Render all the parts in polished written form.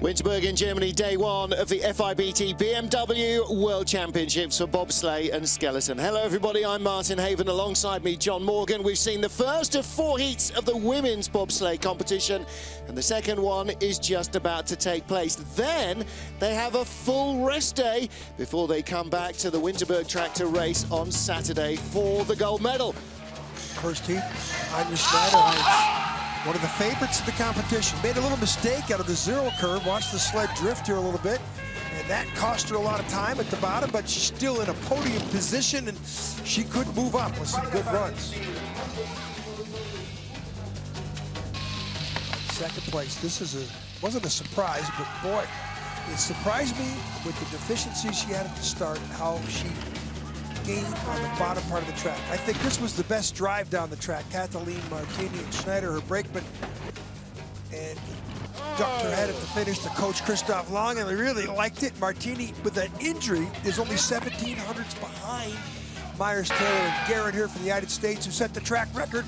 Winterberg in Germany, day one of the FIBT BMW World Championships for bobsleigh and skeleton. Hello everybody, I'm Martin Haven, alongside me John Morgan. We've seen the first of 4 heats of the women's bobsleigh competition, and the second one is just about to take place. Then they have a full rest day before they come back to the Winterberg track to race on Saturday for the gold medal. First heat, Anja Schneider, one of the favorites of the competition. Made a little mistake out of the zero curve, watched the sled drift here a little bit, and that cost her a lot of time at the bottom, but she's still in a podium position, and she could move up with some good runs. Second place, wasn't a surprise, but boy, it surprised me with the deficiencies she had at the start, how she gained on the bottom part of the track. I think this was the best drive down the track. Kathleen Martini and Schneider, her brakeman, and ducked her head at the finish to coach Christoph Long, and I really liked it. Martini, with that injury, is only 1700ths behind Myers Taylor and Garrett here for the United States, who set the track record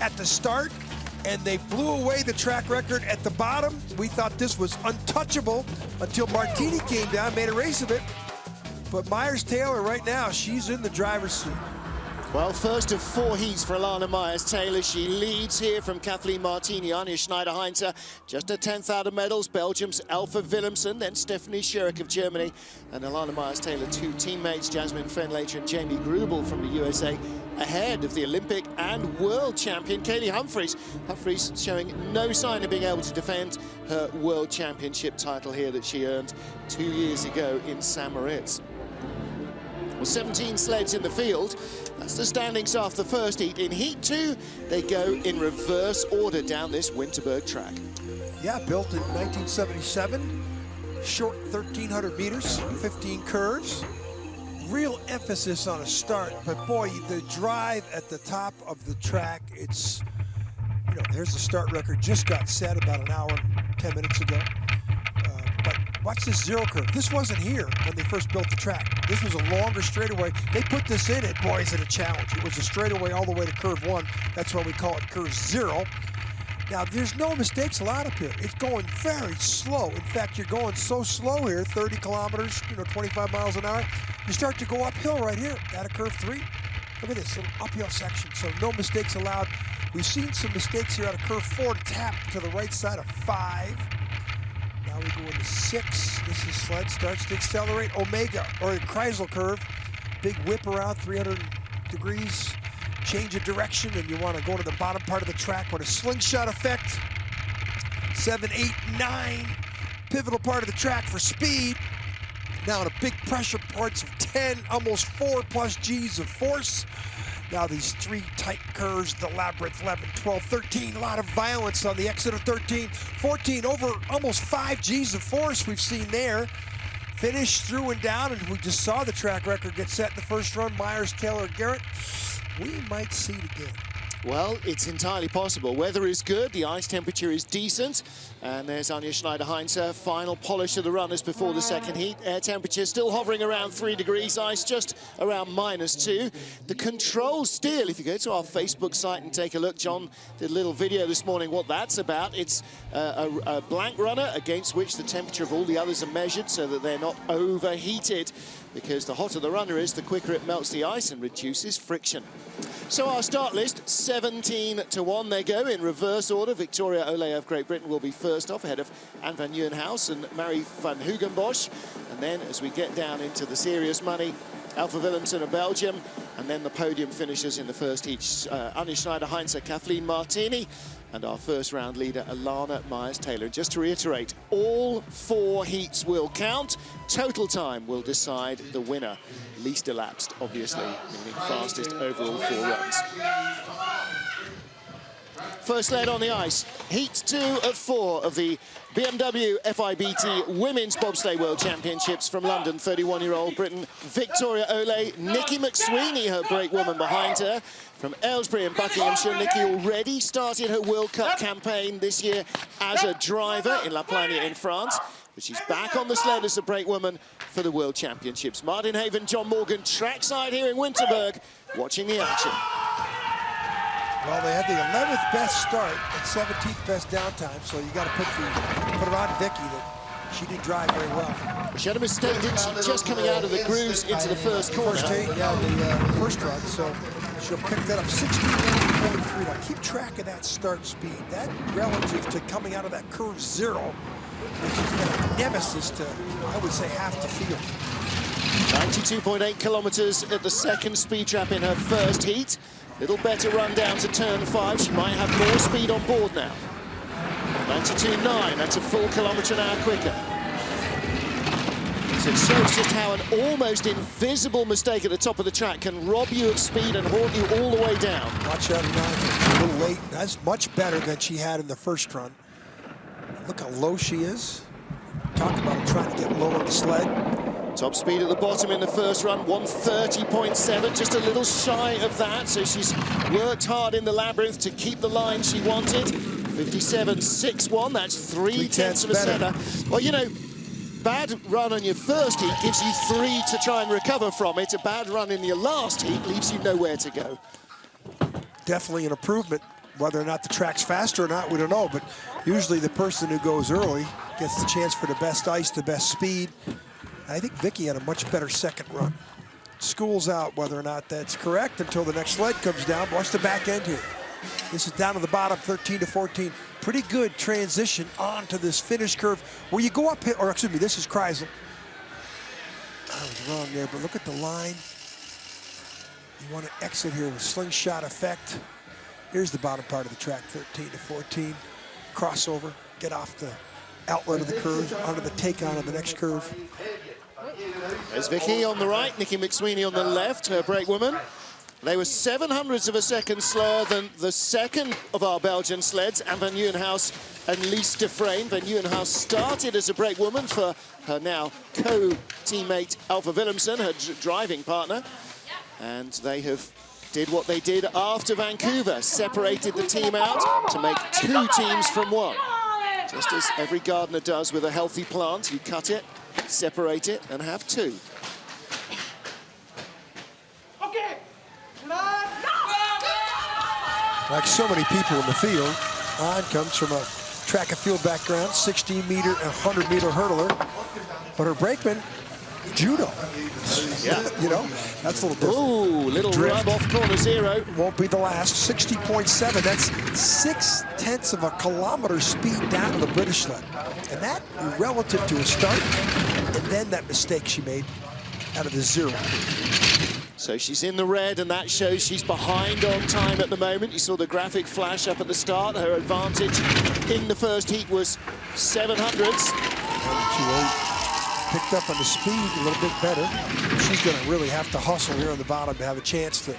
at the start, and they blew away the track record at the bottom. We thought this was untouchable until Martini came down, made a race of it. But Myers Taylor right now, she's in the driver's seat. Well, first of 4 heats for Alana Myers Taylor. She leads here from Kathleen Martini, Anja Schneider-Heinze, just a 10th out of medals. Belgium's Alpha Willemsen, then Stephanie Scherk of Germany, and Alana Myers Taylor, 2 teammates, Jasmine Fenlater and Jamie Grubel from the USA, ahead of the Olympic and world champion Kaylee Humphries. Humphries showing no sign of being able to defend her world championship title here that she earned 2 years ago in St. Moritz. Well, 17 sleds in the field. That's the standings after the first heat. In heat 2, they go in reverse order down this Winterberg track. Yeah, built in 1977. Short 1,300 meters, 15 curves. Real emphasis on a start, but boy, the drive at the top of the track, it's, you know, there's the start record, just got set about an hour and 10 minutes ago. But watch this zero curve. This wasn't here when they first built the track. This was a longer straightaway. They put this in it, boy, is it a challenge. It was a straightaway all the way to curve 1. That's why we call it curve 0. Now, there's no mistakes allowed up here. It's going very slow. In fact, you're going so slow here, 30 kilometers, 25 miles an hour. You start to go uphill right here at a curve 3. Look at this little uphill section, so no mistakes allowed. We've seen some mistakes here at a curve 4 to tap to the right side of 5. Now we go into 6. This is sled starts to accelerate. Omega, or a Kreisel curve. Big whip around 300 degrees. Change of direction, and you want to go to the bottom part of the track with a slingshot effect. 7, 8, 9. Pivotal part of the track for speed. Now in a big pressure parts of 10, almost 4 plus G's of force. Now these 3 tight curves, the labyrinth, 11, 12, 13, a lot of violence on the exit of 13. 14, over almost 5 G's of force we've seen there. Finish through and down, and we just saw the track record get set in the first run. Myers, Taylor, Garrett. We might see it again. Well, it's entirely possible. Weather is good, the ice temperature is decent, and there's Anja Schneider-Heinze, final polish of the runners before the second heat. Air temperature still hovering around 3 degrees, ice just around -2. The control steel, if you go to our Facebook site and take a look, John did a little video this morning what that's about. It's a blank runner against which the temperature of all the others are measured so that they're not overheated, because the hotter the runner is, the quicker it melts the ice and reduces friction. So our start list, 17 to 1 they go in reverse order. Victoria Ole of Great Britain will be first off, ahead of Anne van Nieuwenhuis and Marie van Hugenbosch. And then as we get down into the serious money, Alpha Willemsen of Belgium, and then the podium finishers in the first heat, Anja Schneider-Heinze, Kathleen Martini, and our first round leader, Alana Myers Taylor. And just to reiterate, all 4 heats will count. Total time will decide the winner. Least elapsed, obviously, meaning fastest overall 4 runs. First led on the ice, heat 2 of 4 of the BMW FIBT Women's Bobsleigh World Championships from London. 31-year-old Britain Victoria Ole, Nikki McSweeney, her brake woman behind her. From Aylesbury in Buckinghamshire, Nikki already started her World Cup campaign this year as a driver in La Plagne in France. But she's back on the sled as a brake woman for the World Championships. Martin Haven, John Morgan, trackside here in Winterberg, watching the action. Well, they had the 11th best start and 17th best downtime, so you got to put it on Vicky that She didn't drive very well. She had a mistake, didn't she? Just coming out of the grooves into the first corner. The first run, so she'll pick that up 16.3. Now keep track of that start speed. That relative to coming out of that curve 0, which is a nemesis to, I would say, half the field. 92.8 kilometers at the second speed trap in her first heat. Little better run down to turn 5. She might have more speed on board now. 92.9, that's a full kilometre an hour quicker. So it shows just how an almost invisible mistake at the top of the track can rob you of speed and haunt you all the way down. Watch out, a little late. That's much better than she had in the first run. Look how low she is. Talk about trying to get low on the sled. Top speed at the bottom in the first run, 130.7, just a little shy of that. So she's worked hard in the labyrinth to keep the line she wanted. 57.61, that's 3/10 of a center. Well, you know, bad run on your first heat gives you 3 to try and recover from it. A bad run in your last heat leaves you nowhere to go. Definitely an improvement. Whether or not the track's faster or not, we don't know. But usually the person who goes early gets the chance for the best ice, the best speed. I think Vicky had a much better second run. School's out whether or not that's correct until the next sled comes down. Watch the back end here. This is down to the bottom, 13 to 14. Pretty good transition onto this finish curve where you go up, or excuse me, this is Kreisel. I was wrong there, but look at the line. You want to exit here with slingshot effect. Here's the bottom part of the track, 13 to 14. Crossover, get off the outlet of the curve, onto the take-on of the next curve. There's Vicky on the right, Nikki McSweeney on the left, her brakewoman. They were 0.07 of a second slower than the second of our Belgian sleds, Anne van Nieuwenhuis and Lies de Freyne. Van Nieuwenhuis started as a brakewoman for her now co-teammate Alfa Willemsen, her driving partner. And they have did what they did after Vancouver, separated the team out to make 2 teams from 1. Just as every gardener does with a healthy plant, you cut it, separate it, and have 2. Like so many people in the field, Anne comes from a track and field background, 16-meter and 100-meter hurdler, but her brakeman, judo. Yeah. You know, that's a little different. Ooh, little rub off corner 0. Won't be the last, 60.7. That's 0.6 of a kilometer speed down to the British sled. And that relative to a start, and then that mistake she made out of the 0. So she's in the red, and that shows she's behind on time at the moment. You saw the graphic flash up at the start. Her advantage in the first heat was 700ths. Picked up on the speed a little bit better. She's going to really have to hustle here on the bottom to have a chance to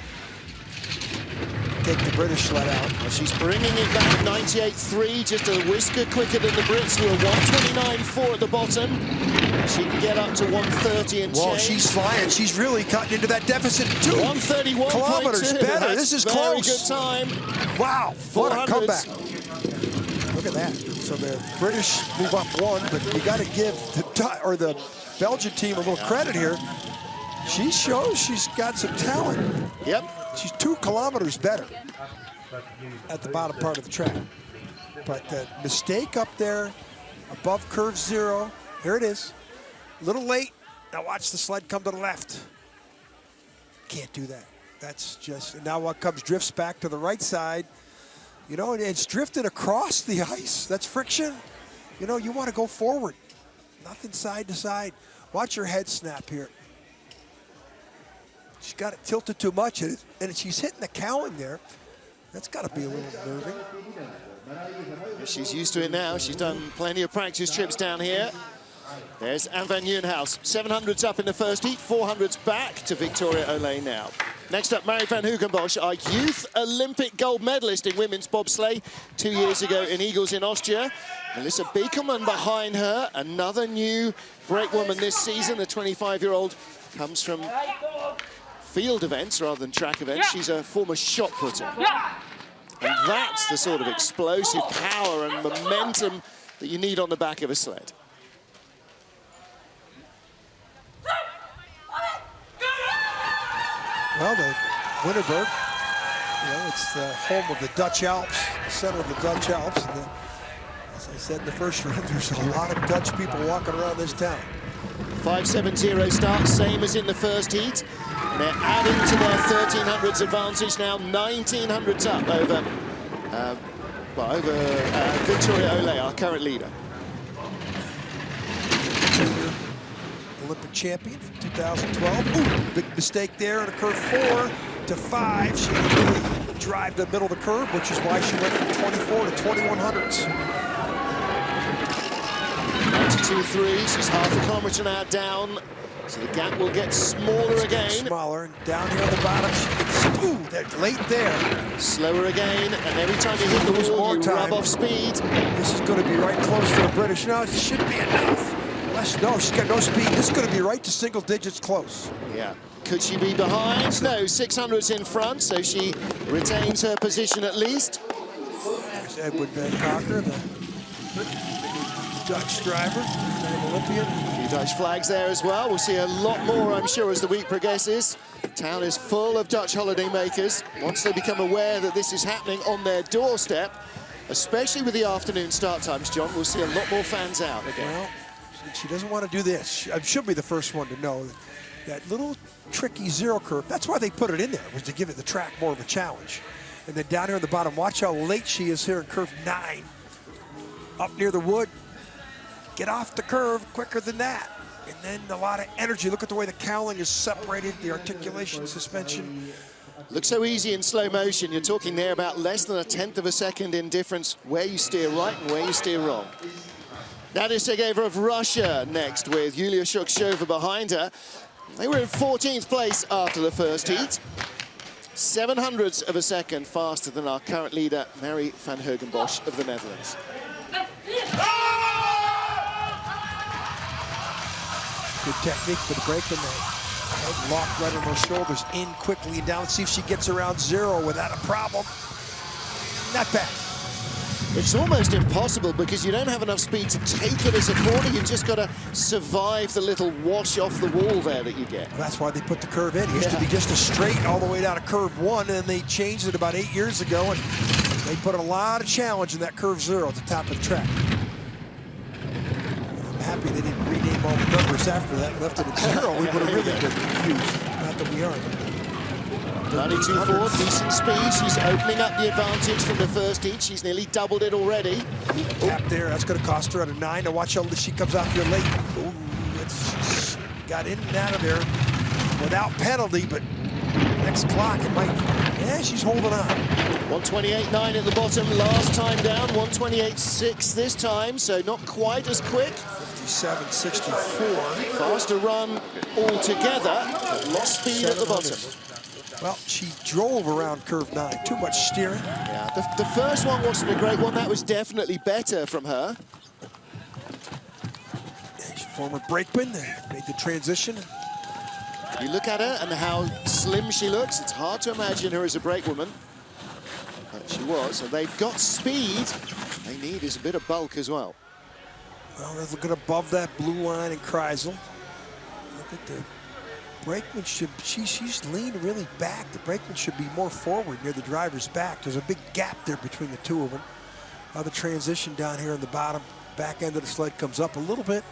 take the British sled out. Well, she's bringing it back 98.3, just a whisker quicker than the Brits, who are 129.4 at the bottom. She can get up to 130 and well, change. She's flying. She's really cutting into that deficit, too. 131.2. Kilometers better. That's this is very close. Good time. Wow, what a 400s. comeback. Look at that. So the British move up 1, but you got to give the Belgian team a little credit here. She shows she's got some talent. Yep. She's 2 kilometers better at the bottom part of the track. But the mistake up there above curve 0, here it is. A little late. Now watch the sled come to the left. Can't do that. That's just, and now what comes drifts back to the right side. You know, and it's drifted across the ice. That's friction. You know, you want to go forward. Nothing side to side. Watch her head snap here. She's got it tilted too much, and she's hitting the cowling there. That's got to be a little nerving. She's used to it now. She's done plenty of practice trips down here. There's Anne van Nieuwenhuis. 700s up in the first heat, 400s back to Victoria Olé now. Next up, Mary van Hugenbosch, our youth Olympic gold medalist in women's bobsleigh 2 years ago in Eagles in Austria. Melissa Beekelman behind her, another new brakewoman this season. The 25-year-old comes from field events rather than track events. She's a former shot putter. And that's the sort of explosive power and momentum that you need on the back of a sled. Well, the Winterberg, you know, it's the home of the Dutch Alps, the center of the Dutch Alps. And As I said in the first round, there's a lot of Dutch people walking around this town. 5.70 start, same as in the first heat. And they're adding to their 1300s advantage now, 1900s up over, Victoria Ole, our current leader. Junior Olympic champion from 2012. Ooh, big mistake there on a curve 4 to 5. She really drive the middle of the curve, which is why she went from 24 to 2100s. 92.3, she's half a kilometre now down, so the gap will get smaller again. Smaller, and down here on the bottom, she gets, ooh, that's late there. Slower again, and every time you hit the wall, you rub off speed. This is going to be right close to the British. No, it should be enough. No, she's got no speed. This is going to be right to single digits close. Yeah. Could she be behind? No, 600's in front, so she retains her position at least. There's Edward Van Cocker, the Dutch driver, Olympian. A few Dutch flags there as well. We'll see a lot more, I'm sure, as the week progresses. Town is full of Dutch holidaymakers. Once they become aware that this is happening on their doorstep, especially with the afternoon start times, John, we'll see a lot more fans out again. Well, she doesn't want to do this. She'll be the first one to know that little tricky zero curve. That's why they put it in there, was to give it the track more of a challenge. And then down here on the bottom, watch how late she is here in curve 9. Up near the wood. Get off the curve quicker than that. And then a lot of energy. Look at the way the cowling is separated, the articulation, suspension. Looks so easy in slow motion. You're talking there about less than 1/10 of a second in difference where you steer right and where you steer wrong. Nadia Sergeeva of Russia next, with Yulia Shukshova behind her. They were in 14th place after the first heat. 700ths of a second faster than our current leader, Mary van Hergenbosch of the Netherlands. Good technique for the brakeman there. Locked right on her shoulders, in quickly and down. See if she gets around 0 without a problem. Not bad. It's almost impossible because you don't have enough speed to take it as a corner. You've just got to survive the little wash off the wall there that you get. Well, that's why they put the curve in. It used to be just a straight all the way down to curve 1, and they changed it about 8 years ago, and they put a lot of challenge in that curve 0 at the top of the track. I'm happy they didn't rename all the numbers after that, left it at 0. We would have really been confused. Not that we aren't. 92.4, decent speed. She's opening up the advantage from the first heat. She's nearly doubled it already. Tap there, that's going to cost her at a 9. Now watch how she comes out here late. Ooh, it's got in and out of there without penalty, but next clock it might. Yeah, she's holding on. 128.9 at the bottom last time down. 128.6 this time, so not quite as quick. 57.64. Faster run altogether, but lost speed at the bottom. Well, she drove around curve 9. Too much steering. Yeah, the first one wasn't a great one. That was definitely better from her. Former brakeman, made the transition. You look at her and how slim she looks. It's hard to imagine her as a brakewoman. But she was, and they've got speed. They need is a bit of bulk as well. Well, they're looking above that blue line in Kreisel. Look at the brakeman she's leaned really back. The brakeman should be more forward near the driver's back. There's a big gap there between the two of them. The transition down here on the bottom, back end of the sled comes up a little bit.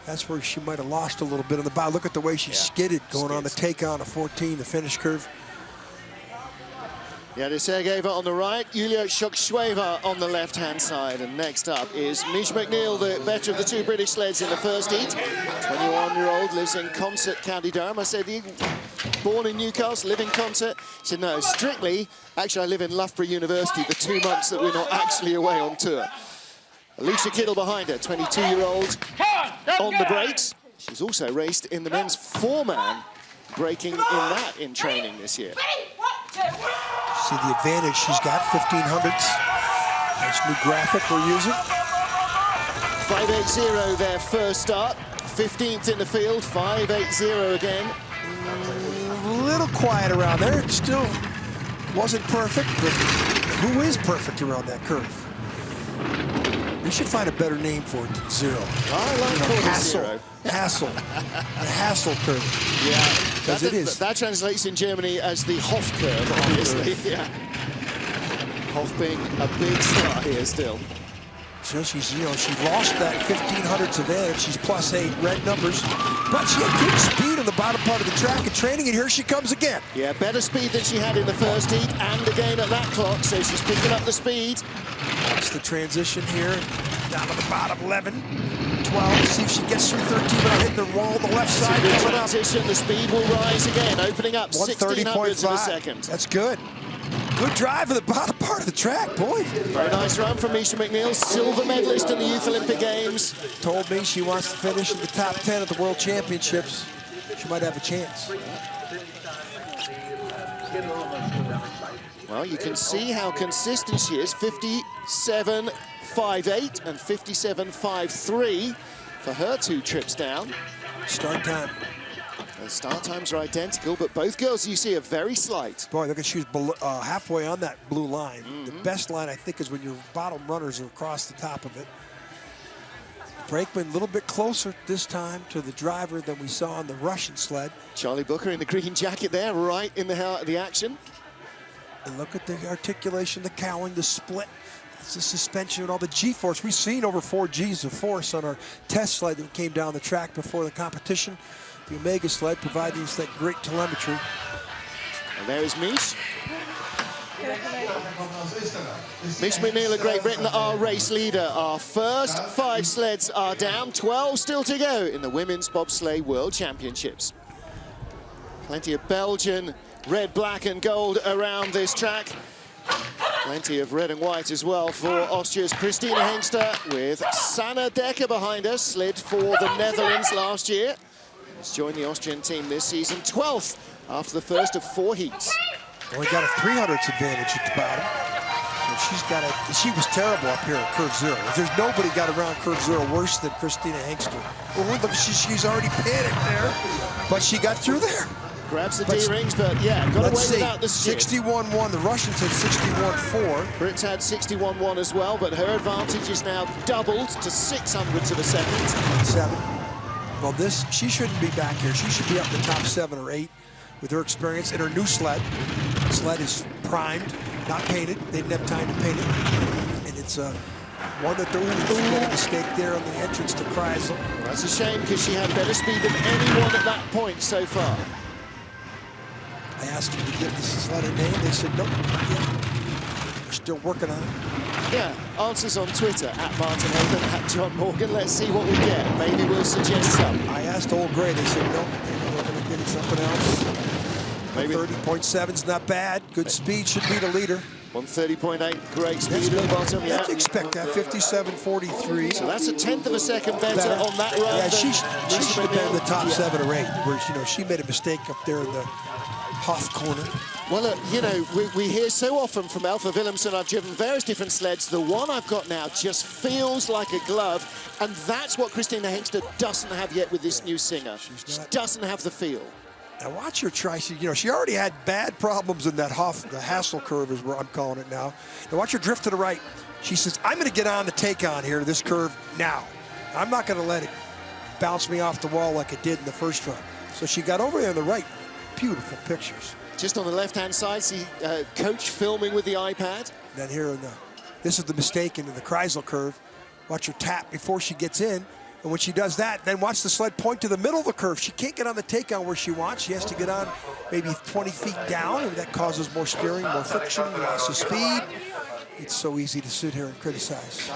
That's where she might have lost a little bit on the bottom. Look at the way she skidded going on the take on of 14, the finish curve. Nadia Sergeeva on the right, Yulia Shukshova on the left-hand side. And next up is Mish McNeil, the better of the two British sleds in the first heat. 21-year-old, lives in Consett, County Durham. I said, born in Newcastle, live in Consett. He said, no, strictly, actually I live in Loughborough University the 2 months that we're not actually away on tour. Alicia Kittle behind her, 22-year-old on the brakes. She's also raced in the men's 4-man, breaking in that in training this year. See the advantage she's got, 1500s. Nice new graphic we're using. 5.80 their first start, 15th in the field, 5.80 again. A little quiet around there. It still wasn't perfect, but who is perfect around that curve? We should find a better name for it than 0. I like hassle. Zero. Hassle. The hassle curve. Yeah, because it is. That translates in Germany as the Hof curve, obviously. Yeah. Hof being a big star here still. So she's, you know, she lost that 1500s advantage. She's +8 red numbers, but she had good speed on the bottom part of the track in training, and here she comes again. Yeah, better speed than she had in the first heat, and again at that clock, so she's picking up the speed. That's the transition here, down to the bottom 11, 12. See if she gets through 13 without hitting the wall on the left side. Good transition, the speed will rise again, opening up 1600ths of a second. That's good. Good drive at the bottom part of the track, boy. Very nice run from Misha McNeil, silver medalist in the Youth Olympic Games. Told me she wants to finish in the top 10 at the World Championships. She might have a chance. Well, you can see how consistent she is. 57.58 and 57.53 for her 2 trips down. Start time. The start times are identical, but both girls you see are very slight. Boy, look at she was below, halfway on that blue line. The best line, I think, is when your bottom runners are across the top of it. Brakeman a little bit closer this time to the driver than we saw on the Russian sled. Charlie Booker in the green jacket there, right in the heart of the action. And look at the articulation, the cowling, the split. It's the suspension and all the G-force. We've seen over 4 Gs of force on our test sled that came down the track before the competition. The Omega sled providing us that great telemetry. And there is Mish. Mish McNeil of Great Britain, our race leader. Our first 5 sleds are down, 12 still to go in the Women's Bobsleigh World Championships. Plenty of Belgian red, black and gold around this track. Plenty of red and white as well for Austria's Christina Hengster, with Sanne Dekker behind us, slid for the Netherlands last year. Has joined the Austrian team this season, 12th after the first of 4 heats. Only got a 300ths advantage at the bottom. So she's got a, she was terrible up here at curve 0. There's nobody got around curve 0 worse than Christina Hengster. Well, look, she's already panicked there, but she got through there. Grabs the D-rings, but yeah, got away without the skid. 61.1, the Russians had 61.4. Brits had 61.1 as well, but her advantage is now doubled to 600ths of a second. 7. Well, she shouldn't be back here. She should be up in the top 7 or 8 with her experience in her new sled. The sled is primed, not painted. They didn't have time to paint it. And it's one that there was a mistake there on the entrance to Kreisel. Well, that's a shame because she had better speed than anyone at that point so far. I asked them to give the sled a name. They said, nope, not yet. They're still working on it. Yeah, answers on Twitter, at Martin Hayden, at John Morgan. Let's see what we get. Maybe we'll suggest some. I asked Old Gray. They said, nope, they're going to get it something else. Maybe 30.7's not bad. Good speed, should be the leader. 130.8, great speed at the bottom. Yeah, you expect that, 57.43. So that's a 1/10 of a second better on that run. Yeah, she should have been in the top 7 or 8, where, you know, she made a mistake up there in the Hoff corner. Well, look, you know, we hear so often from Alpha Willemsen. I've driven various different sleds. The one I've got now just feels like a glove, and that's what Christina Hengster doesn't have yet with this new Singer. She doesn't have the feel. Now watch her try. You know, she already had bad problems in that the Hassel curve is what I'm calling it now. Now watch her drift to the right. She says, I'm going to get on the take-on here, this curve now. I'm not going to let it bounce me off the wall like it did in the first run. So she got over there on the right. Beautiful pictures. Just on the left-hand side, see coach filming with the iPad. Then here, this is the mistake in the Kreisel curve. Watch her tap before she gets in. And when she does that, then watch the sled point to the middle of the curve. She can't get on the takeout where she wants. She has to get on maybe 20 feet down, and that causes more steering, more friction, loss of speed. It's so easy to sit here and criticize.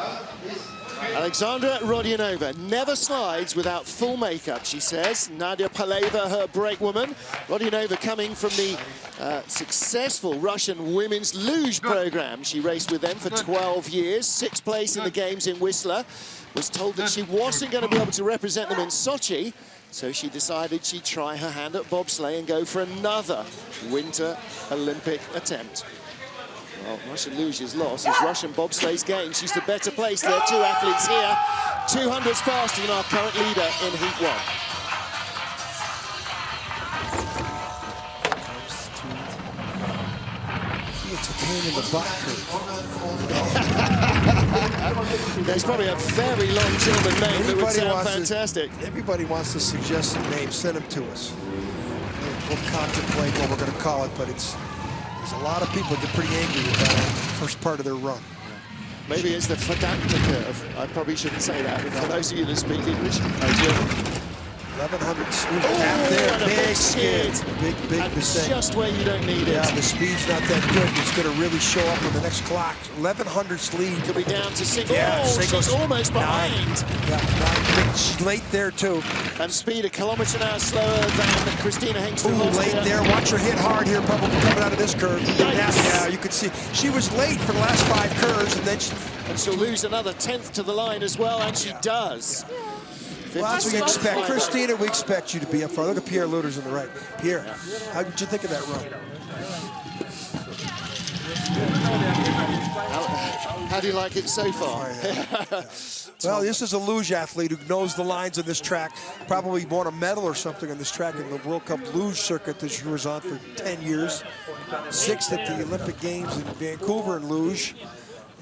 Alexandra Rodionova never slides without full makeup, she says. Nadia Paleva, her brake woman. Rodionova coming from the successful Russian women's luge program. She raced with them for 12 years, 6th place in the games in Whistler. Was told that she wasn't going to be able to represent them in Sochi, so she decided she'd try her hand at bobsleigh and go for another Winter Olympic attempt. Well, Russian luge's loss is Russian bobsleigh's gain. She's the better place. There are 2 athletes here, 200s faster than our current leader in Heat 1. It's a pain in the butt curve. There's probably a very long German name that would sound fantastic. Everybody wants to suggest some names. Send them to us. We'll contemplate what we're going to call it, but there's a lot of people get pretty angry with that first part of their run. Maybe it's the verdammte curve. I probably shouldn't say that for those of you that speak English. 1100 smooth tap there, and a big skid. Big and mistake. Just where you don't need it. Yeah, the speed's not that good. It's going to really show up on the next clock. 1100's lead. Could be down to single. Yeah, She's almost behind. Yeah, she's late there too. And speed a kilometre an hour slower than Christina Hengst. Ooh, late there. Watch her hit hard here, probably coming out of this curve. Yikes. Yeah, you can see she was late for the last 5 curves, and then she'll lose another 10th to the line as well, and she does. Well, that's what we expect. Christina, we expect you to be up front. Look at Pierre Lueders on the right. Pierre, how did you think of that run? How do you like it so far? Well, this is a luge athlete who knows the lines of this track. Probably won a medal or something on this track in the World Cup luge circuit that she was on for 10 years. 6th at the Olympic Games in Vancouver in luge.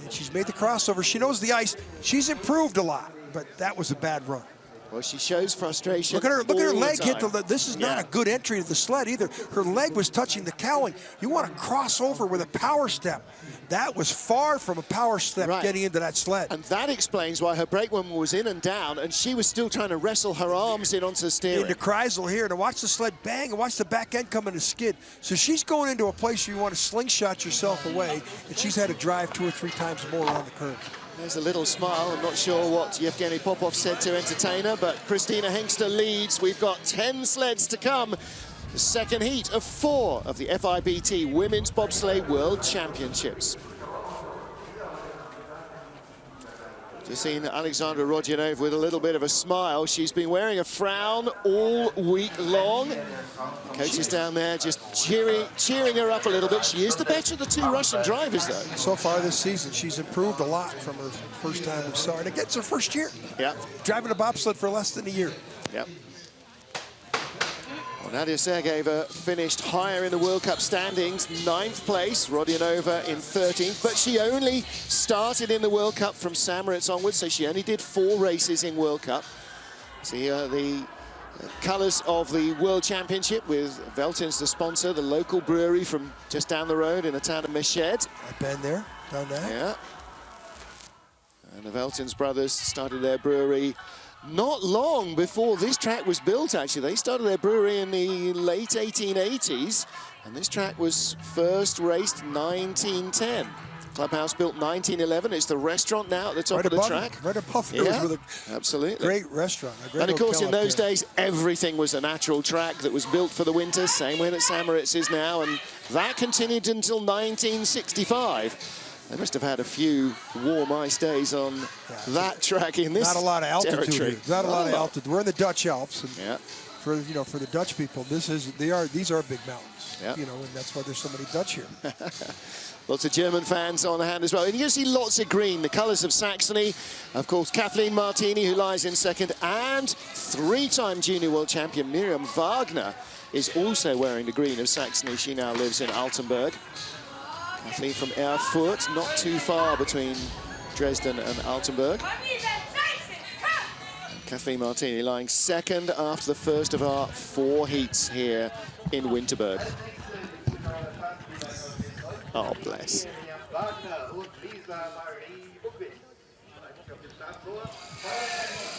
And she's made the crossover. She knows the ice. She's improved a lot, but that was a bad run. Well, she shows frustration. Look at her leg hit the. This is not Yeah. a good entry to the sled either. Her leg was touching the cowling. You want to cross over with a power step. That was far from a power step getting into that sled. And that explains why her brake woman was in and down, and she was still trying to wrestle her arms in onto the steering. Into Kreisel here, and watch the sled bang, and watch the back end come in a skid. So she's going into a place where you want to slingshot yourself away, and she's had to drive 2 or 3 times more around the curve. There's a little smile. I'm not sure what Yevgeny Popov said to entertain her, but Christina Hengst leads. We've got 10 sleds to come. The second heat of 4 of the FIBT Women's Bobsleigh World Championships. Just seen Alexandra Rodionova with a little bit of a smile. She's been wearing a frown all week long. Coach is down there just cheering her up a little bit. She is the better of the 2 Russian drivers, though. So far this season, she's improved a lot from her first time we saw her. And again, it's her first year. Yeah. Driving a bobsled for less than a year. Yep. Well, Nadia Sergeeva finished higher in the World Cup standings, 9th place, Rodionova in 13th, but she only started in the World Cup from St. Moritz onwards, so she only did 4 races in World Cup. See the colours of the World Championship with Veltins, the sponsor, the local brewery from just down the road in the town of Meshed. I've been there, done that. Yeah. And the Veltins brothers started their brewery not long before this track was built, actually. They started their brewery in the late 1880s, and this track was first raced 1910. Clubhouse built 1911. It's the restaurant now at the top of the track. Right above here was with a absolutely great restaurant. And of course, in those days, everything was a natural track that was built for the winter, same way that St. Moritz is now, and that continued until 1965. They must have had a few warm ice days on that track in this Not a lot of altitude territory. here. Not a lot of altitude. We're in the Dutch Alps. And yeah. For the Dutch people, these are big mountains. Yeah. You know, and that's why there's so many Dutch here. Lots of German fans on hand as well. And you can see lots of green, the colours of Saxony. Of course, Kathleen Martini, who lies in second, and 3-time junior world champion Miriam Wagner is also wearing the green of Saxony. She now lives in Altenburg. Kathleen from Erfurt, not too far between Dresden and Altenburg. Kathleen Martini lying second after the first of our 4 heats here in Winterberg. Oh, bless.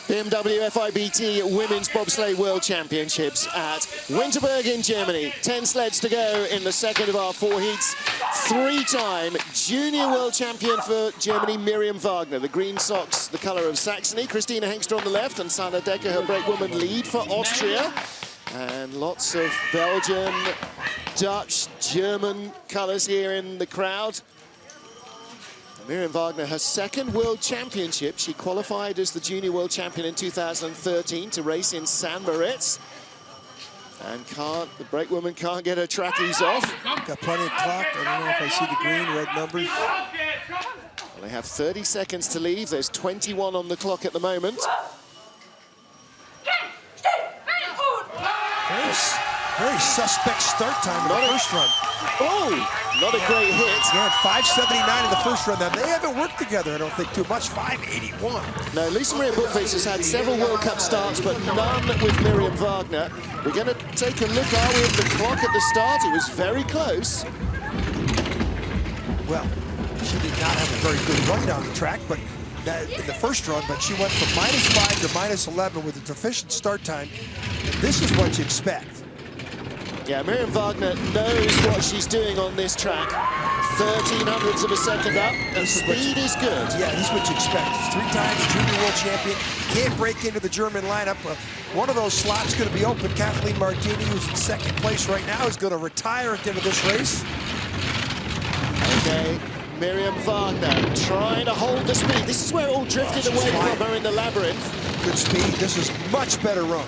BMW FIBT Women's Bobsleigh World Championships at Winterberg in Germany. 10 sleds to go in the second of our 4 heats. 3-time junior world champion for Germany, Miriam Wagner. The green socks, the colour of Saxony. Christina Hengst on the left, and Sanna Decker, her brake woman, lead for Austria. And lots of Belgian, Dutch, German colours here in the crowd. Miriam Wagner, her 2nd World Championship. She qualified as the Junior World Champion in 2013 to race in St. Moritz. And the brake woman can't get her trackies off. Got plenty of clock. I don't know if I see the green, red numbers. Well, they have 30 seconds to leave. There's 21 on the clock at the moment. Very suspect start time in the first run. Oh, not a great hit. Yeah, 5.79 in the first run. Now, they haven't worked together, I don't think, too much. 5.81. No, Lisa Maria Bukvits has had several World Cup starts, but none with Miriam Wagner. We're going to take a look, are we, at the clock at the start? It was very close. Well, She did not have a very good run down the track, but in the first run, but she went from -5 to -11 with a deficient start time. And this is what you expect. Yeah, Miriam Wagner knows what she's doing on this track. 1300ths of a second up, and speed is good. Yeah, this is what you expect. 3 times junior world champion, can't break into the German lineup. One of those slots going to be open. Kathleen Martini, who's in second place right now, is going to retire at the end of this race. Okay, Miriam Wagner trying to hold the speed. This is where it all drifted away from her in the labyrinth. Good speed. This is much better run.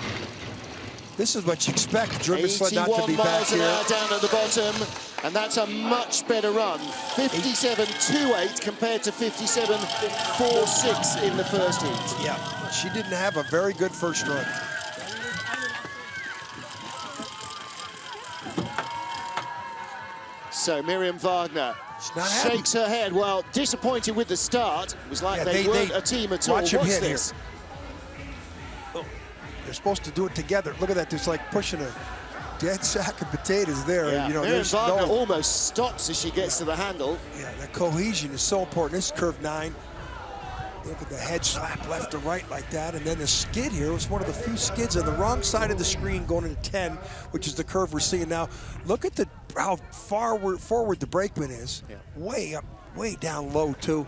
This is what you expect. German sled not to be back here. 81 miles an hour down at the bottom, and that's a much better run. 57.28 compared to 57.46 in the first heat. Yeah, she didn't have a very good first run. So Miriam Wagner shakes her head. Well, disappointed with the start. It was like they weren't a team at all. Watch them hit this? Here. They're supposed to do it together. Look at that. It's like pushing a dead sack of potatoes there. Yeah. You know, Miriam Wagner almost stops as she gets to the handle. Yeah, that cohesion is so important. This is curve 9. Look at the head slap left to right like that. And then the skid here was one of the few skids on the wrong side of the screen going into 10, which is the curve we're seeing now. Look at how far forward the brakeman is. Yeah. Way up, way down low too.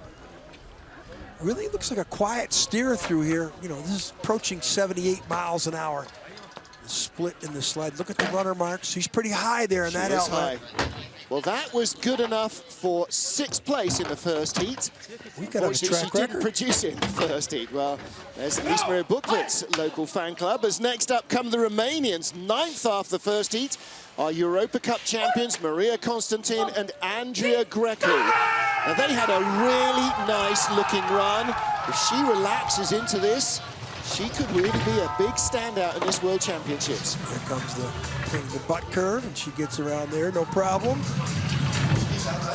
Really looks like a quiet steer through here. You know, this is approaching 78 miles an hour. The split in the sled. Look at the runner marks. He's pretty high there in that outlet. Well, that was good enough for 6th place in the first heat. We could have a track she didn't produce it in the first heat. Well, there's Ismail Bukvit's local fan club. As next up come the Romanians, 9th after the first heat, our Europa Cup champions, Maria Constantin and Andrea Grecu. Now, they had a really nice looking run. If she relaxes into this, she could really be a big standout in this World Championships. Here comes the butt curve, and she gets around there, no problem.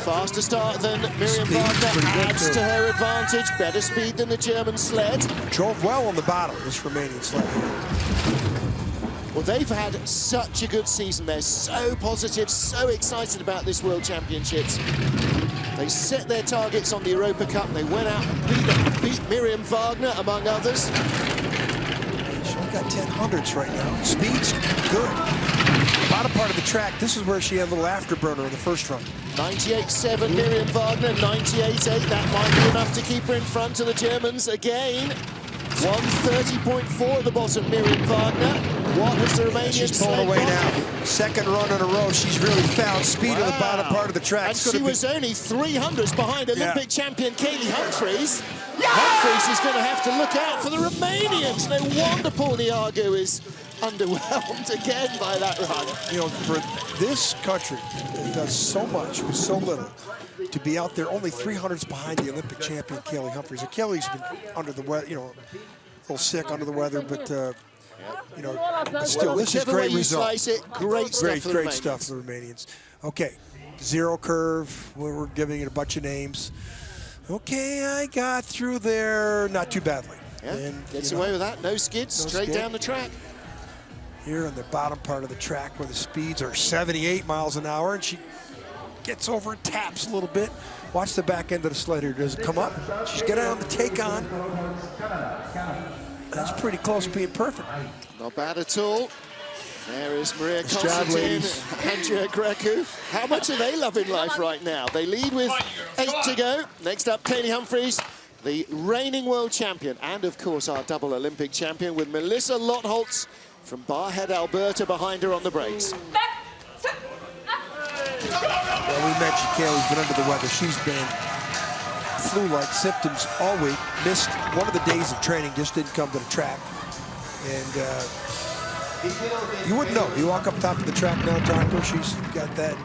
Faster start than Miriam Wagner adds to her advantage. Better speed than the German sled. Drove well on the bottom, this Romanian sled here. Well, they've had such a good season. They're so positive, so excited about this World Championships. They set their targets on the Europa Cup. They went out and beat Miriam Wagner, among others. She's only got 1000ths right now. Speed's good. Bottom part of the track, this is where she had a little afterburner in the first run. 98.7 Miriam Wagner, 98.8. That might be enough to keep her in front of the Germans again. 130.4 at the bottom, Miriam Wagner. What has the Romanian she's pulled away now. Second run in a row. She's really found speed on the bottom part of the track. And she was only 300s behind Olympic champion Kaylee Humphries. Humphries is going to have to look out for the Romanians. No wonder Paul Niago is underwhelmed again by that run. You know, for this country that does so much with so little, to be out there only 300s behind the Olympic champion Kaylee Humphries. And Kaylee's been under the weather, you know, a little sick under the weather, but you know, but still, this is a great result. Slice it, great stuff for the Romanians. Stuff for the Romanians. Okay, zero curve. We're giving it a bunch of names. Okay, I got through there not too badly. Yeah, and, gets away with that. No skids, straight down the track. Here on the bottom part of the track where the speeds are 78 miles an hour, and she gets over and taps a little bit. Watch the back end of the sled here. Does it come up? She's getting on the take on. That's pretty close to being perfect. Not bad at all. There is Maria Constantin, Andrea Grecu. How much are they loving life right now? They lead with 8 to go. Next up, Kaylee Humphries, the reigning world champion, and of course our double Olympic champion, with Melissa Lotholtz from Barhead, Alberta, behind her on the brakes. Well, we mentioned Kaylee's been under the weather. She's been flu-like symptoms all week. Missed one of the days of training, just didn't come to the track. And you wouldn't know. You walk up top of the track now, Taco, she's got that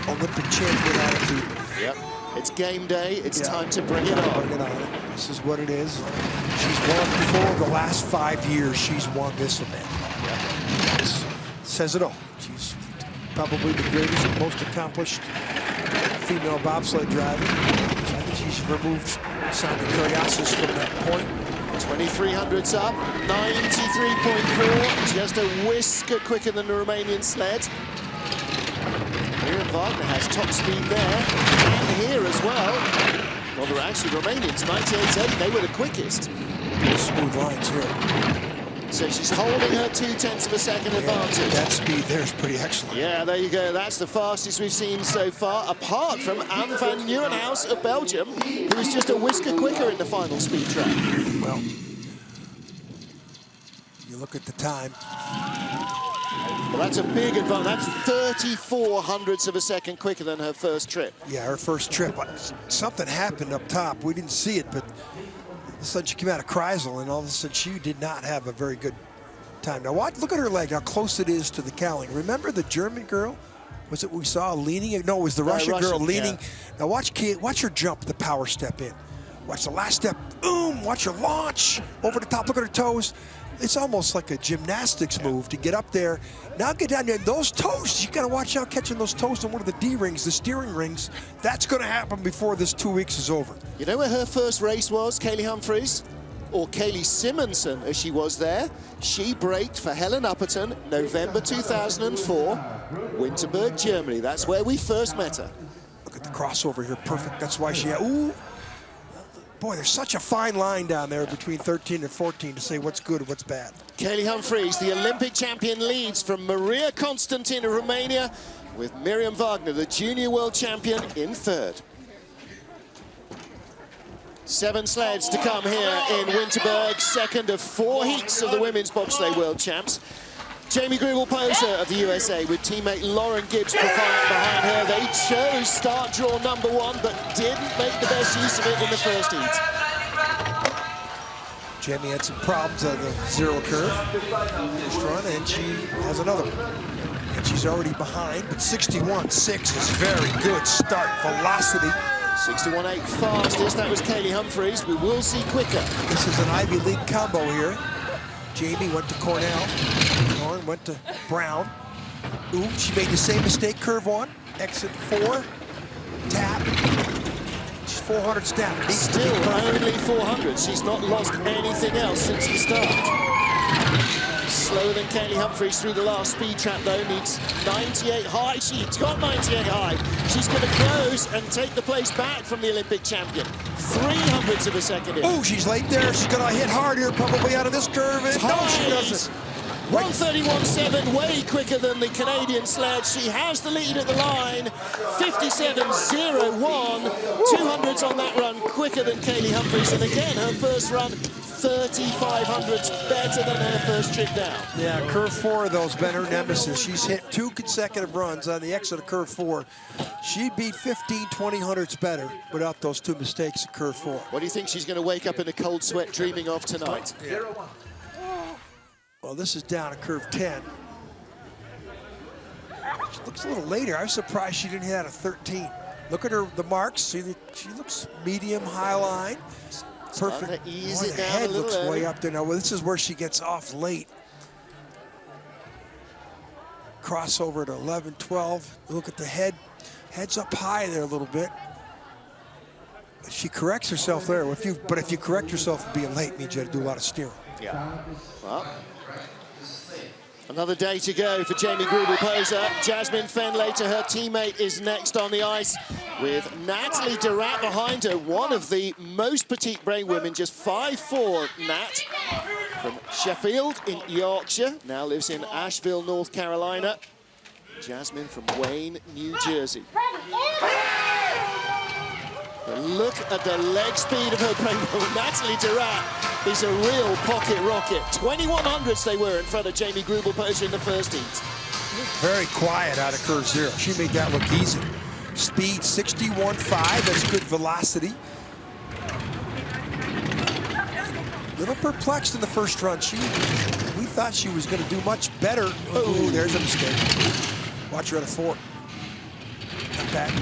Olympic champion attitude. Yep. It's game day. It's time to bring it on. Bring it on. This is what it is. She's won 4 of the last 5 years. She's won this event. Yep. Says it all. She's probably the greatest and most accomplished female bobsled driver. I think she's removed Sandra Kariasis from that point. 2300s up, 93.4, just a whisker quicker than the Romanian sled. Miriam Wagner has top speed there, and here as well. Well, the Romanians, 98.8, they were the quickest. Smooth lines here. So she's holding her 0.2 of a second advantage. That speed there is pretty excellent. Yeah, there you go. That's the fastest we've seen so far, apart from Anne van Nieuwenhuis of Belgium, who was just a whisker quicker in the final speed trap. Well, you look at the time. Well, that's a big advantage. That's 34 hundredths of a second quicker than her first trip. Yeah, her first trip. Something happened up top. We didn't see it, but all of a sudden she came out of Kreisel, and all of a sudden she did not have a very good time. Now watch, look at her leg, how close it is to the cowling. Remember the German girl? Was it we saw leaning? No, it was the Russian girl leaning. Yeah. Now watch her jump, the power step in. Watch the last step, boom, watch her launch over the top, look at her toes. It's almost like a gymnastics move to get up there. Now get down there, those toes, you gotta watch out catching those toes on one of the D-rings, the steering rings. That's gonna happen before this 2 weeks is over. You know where her first race was, Kaylee Humphries? Or Kaylee Simonson, as she was there. She braked for Helen Upperton, November 2004, Winterberg, Germany. That's where we first met her. Look at the crossover here, perfect. That's why she, ooh. Boy, there's such a fine line down there between 13 and 14 to say what's good and what's bad. Kaylee Humphries, the Olympic champion, leads from Maria Constantin of Romania, with Miriam Wagner, the junior world champion, in third. 7 sleds to come here in Winterberg, second of 4 heats of the women's bobsleigh world champs. Jamie Greubel-Poser of the USA with teammate Lauren Gibbs behind her. They chose start draw number 1, but didn't make the best use of it in the first heat. Jamie had some problems on the zero curve first run, and she has another one. And she's already behind, but 61.6 is very good start velocity. 61.8 fastest, that was Kaylee Humphries. We will see quicker. This is an Ivy League combo here. Jamie went to Cornell, Lauren went to Brown. Ooh, she made the same mistake, curve 1, exit 4, tap. She's 400 down. Still only 400. She's not lost anything else since the start. Slower than Kaylee Humphries through the last speed trap, though. Needs 98 high. She's got 98 high. She's going to close and take the place back from the Olympic champion. 300ths of a second in. Oh, she's late there. She's going to hit hard here, probably out of this curve. And no, she doesn't. 131.7, way quicker than the Canadian sled. She has the lead at the line. 57.01. 200s on that run, quicker than Kaylee Humphries. And again, her first run, 3500ths better than her first trip down. Yeah, curve 4 though's been her nemesis. She's hit 2 consecutive runs on the exit of curve 4. She beat 15, 20 hundredths better without those 2 mistakes at curve 4. What do you think she's going to wake up in a cold sweat dreaming of tonight? Yeah. Well, this is down at curve 10. She looks a little later. I was surprised she didn't hit out of 13. Look at her, the marks. See, she looks medium, high line. Perfect. Ease Boy, it the down head a little looks early. way up there. Now, well, this is where she gets off late. Crossover at 11, 12. Look at the head. Head's up high there a little bit. She corrects herself there. But if you correct yourself for being late, it means you have to do a lot of steering. Yeah. Well, another day to go for Jamie Greubel-Poser. Jasmine Fenlater, her teammate, is next on the ice with Natalie Durat behind her, one of the most petite brain women, just 5'4", Nat, from Sheffield in Yorkshire, now lives in Asheville, North Carolina. Jasmine from Wayne, New Jersey. But look at the leg speed of her brain woman. Natalie Durat is a real pocket rocket. 2100ths they were in front of Jamie Greubel-Poser in the first heat. Very quiet out of curve 0. She made that look easy. Speed 61.5, that's good velocity. Little perplexed in the first run. We thought she was going to do much better. Oh, there's a mistake. Watch her at a 4. Not bad.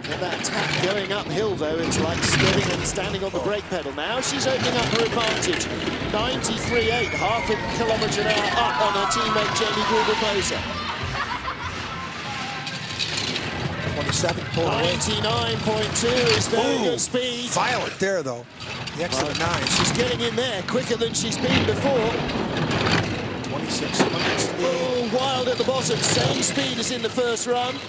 And that tap going uphill, though, it's like skidding and standing on the brake pedal. Now she's opening up her advantage. 93.8, half a kilometre an hour up on her teammate Jamie Greubel-Poser. 27, pull away. 99.2 is very good speed. Violent there, though. The exit of 9. She's getting in there quicker than she's been before. 26 hundredths. Oh, wild at the bottom. Same speed as in the first run.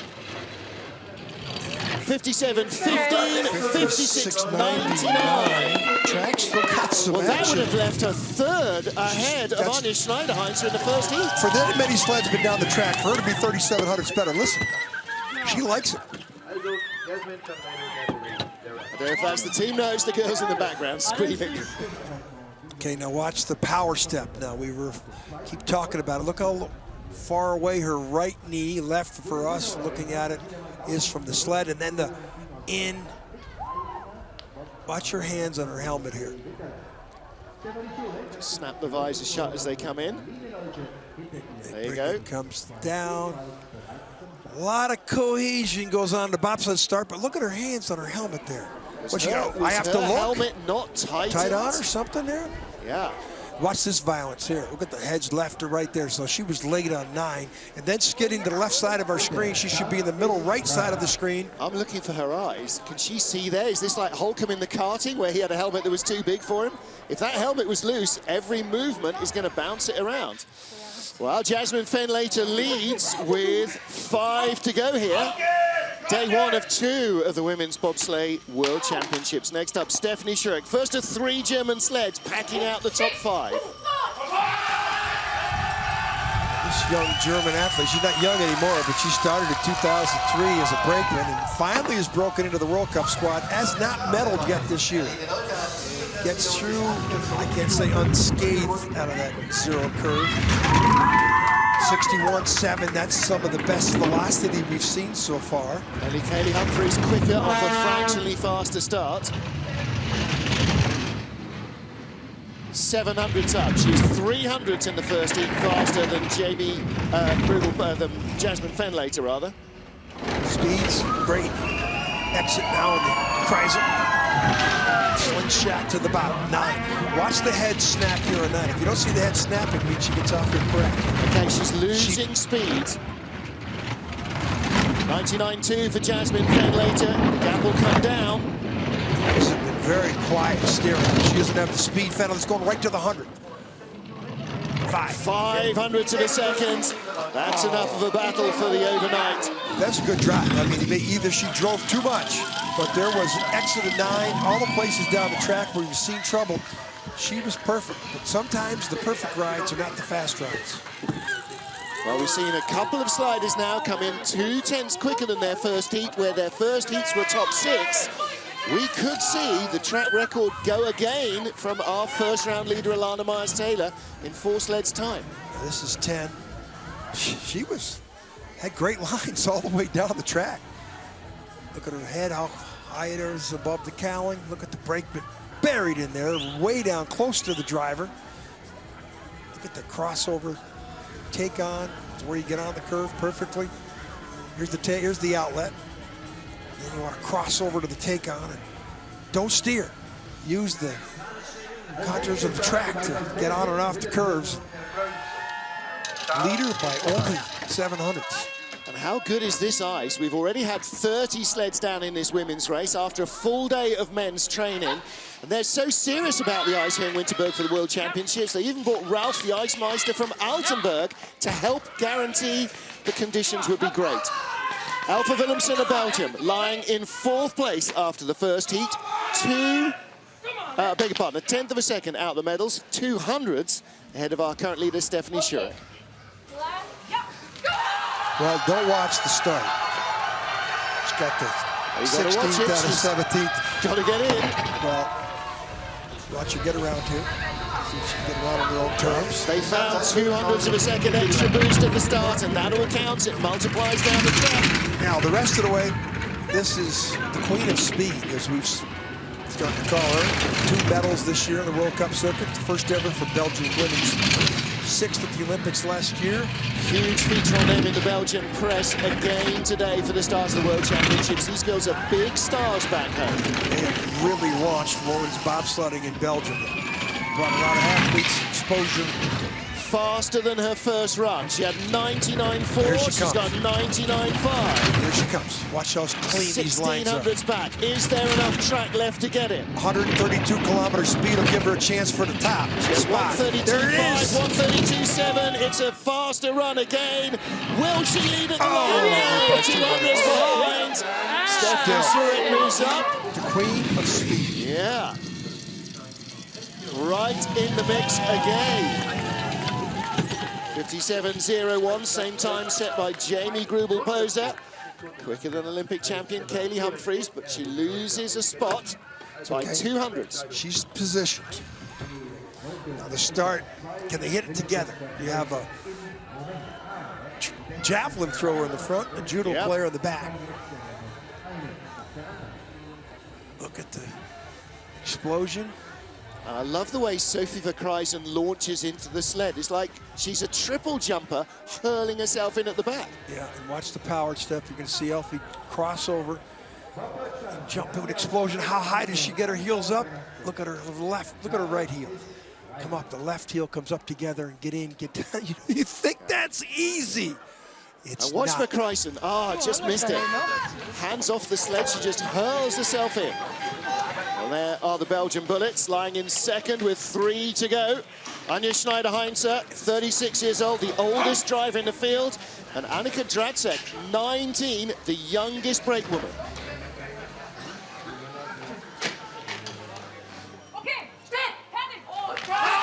57, 15, 56, 99. Track still got some Well, that action. would have left her third ahead of Anja Schneiderheinzer in the first heat. For that many sleds been down the track, for her to be 3,700 better. Listen, she likes it. I don't know if that's the team notes, the girls in the background screaming. Okay, now watch the power step. Now we keep talking about it. Look how far away her right knee, left for us looking at it, is from the sled, and then the in. Watch her hands on her helmet here. Just snap the visors shut as they come in. There you go. Comes down. A lot of cohesion goes on the bobsled start, but look at her hands on her helmet there. What you got? I have to look. Helmet not tight on or something there? Yeah. Watch this violence here. Look at the heads left to right there. So she was late on 9. And then skidding to the left side of our screen. She should be in the middle right side of the screen. I'm looking for her eyes. Can she see there? Is this like Holcomb in the karting where he had a helmet that was too big for him? If that helmet was loose, every movement is going to bounce it around. Well, Jasmine Fenlater leads with 5 to go here. Day 1 of 2 of the Women's Bobsleigh World Championships. Next up, Stephanie Schurek. First of 3 German sleds packing out the top 5. This young German athlete, she's not young anymore, but she started in 2003 as a brakeman and finally has broken into the World Cup squad. Has not medaled yet this year. Gets through, I can't say unscathed out of that zero curve. 61.7, that's some of the best velocity we've seen so far. Only Kaylee Humphries quicker off a fractionally faster start. 700s up. She's 300s in the first heat faster than than Jasmine Fenlater, rather. Speeds, great. Exit now in the Kreisel. Slingshot to the bottom, 9. Watch the head snap here on 9. If you don't see the head snapping, it means she gets off there correct. Okay, she's losing speed. 99.2 for Jasmine Fenlater. The gap will come down. This has been very quiet steering. She doesn't have the speed. Fenlater's going right to the 100. 500 to the second. That's enough of a battle for the overnight. That's a good drive. I mean, either she drove too much, but there was exit of 9, all the places down the track where you've seen trouble. She was perfect, but sometimes the perfect rides are not the fast rides. Well, we've seen a couple of sliders now come in 2 tenths quicker than their first heat, where their first heats were top 6. We could see the track record go again from our first round leader, Alana Myers-Taylor, in 4 sleds time. This is 10. She had great lines all the way down the track. Look at her head, how high it is above the cowling. Look at the brakeman buried in there, way down close to the driver. Look at the crossover take on. It's where you get on the curve perfectly. Here's the outlet. Then you want to cross over to the take on and don't steer. Use the contours of the track to get on and off the curves. Leader by only 700ths. And how good is this ice? We've already had 30 sleds down in this women's race after a full day of men's training. And they're so serious about the ice here in Winterberg for the World Championships. They even brought Ralph, the ice meister from Altenburg, to help guarantee the conditions would be great. Alpha Willemsen of Belgium lying in 4th place after the first heat. Beg your pardon, a 10th of a second out the medals, 200ths ahead of our current leader, Stephanie Schurek. Well, don't watch the start. She's got the 16th out of 17th. Got to get in. Well, watch her get around here. See if she can get around on her own terms. They found 200ths of a second extra boost at the start, and that'll account. It multiplies down the track. Now, the rest of the way, this is the queen of speed, as we've started to call her. 2 medals this year in the World Cup circuit. First ever for Belgian women's. 6th at the Olympics last year. Huge feature on them in the Belgian press again today for the start of the World Championships. These girls are big stars back home. They have really launched women's bobsledding in Belgium. Brought a lot of athletes, exposure. faster than her first run. She had 99.4. Here she She's got comes. 99.5. Here she comes. Watch how clean these lines are. 1600s back. Is there enough track left to get it? 132 kilometer speed will give her a chance for the top. Spot. There it 132.5, is. 132.7. It's a faster run again. Will she lead at the line? No, 200s behind. Stephanie Stewart moves up. The queen of speed. Yeah. Right in the mix again. 57.01, same time set by Jamie Grubel-Poser. Quicker than Olympic champion Kaylee Humphries, but she loses a spot by 200s. She's positioned. Now the start, can they hit it together? You have a javelin thrower in the front, a judo player in the back. Look at the explosion. I love the way Sophie Verkruijsen launches into the sled. It's like she's a triple jumper hurling herself in at the back. Yeah, and watch the powered step. You're going to see Elfie cross over and jump to an explosion. How high does she get her heels up? Look at her left, look at her right heel. Come up, the left heel comes up together and get in, get down. You think that's easy. It's And watch not. Verkruijsen. Just missed it. Hands off the sled, she just hurls herself in. Well, there are the Belgian bullets, lying in second with 3 to go. Anja Schneider-Heinze, 36 years old, the oldest driver in the field. And Annika Dracek, 19, the youngest brakewoman.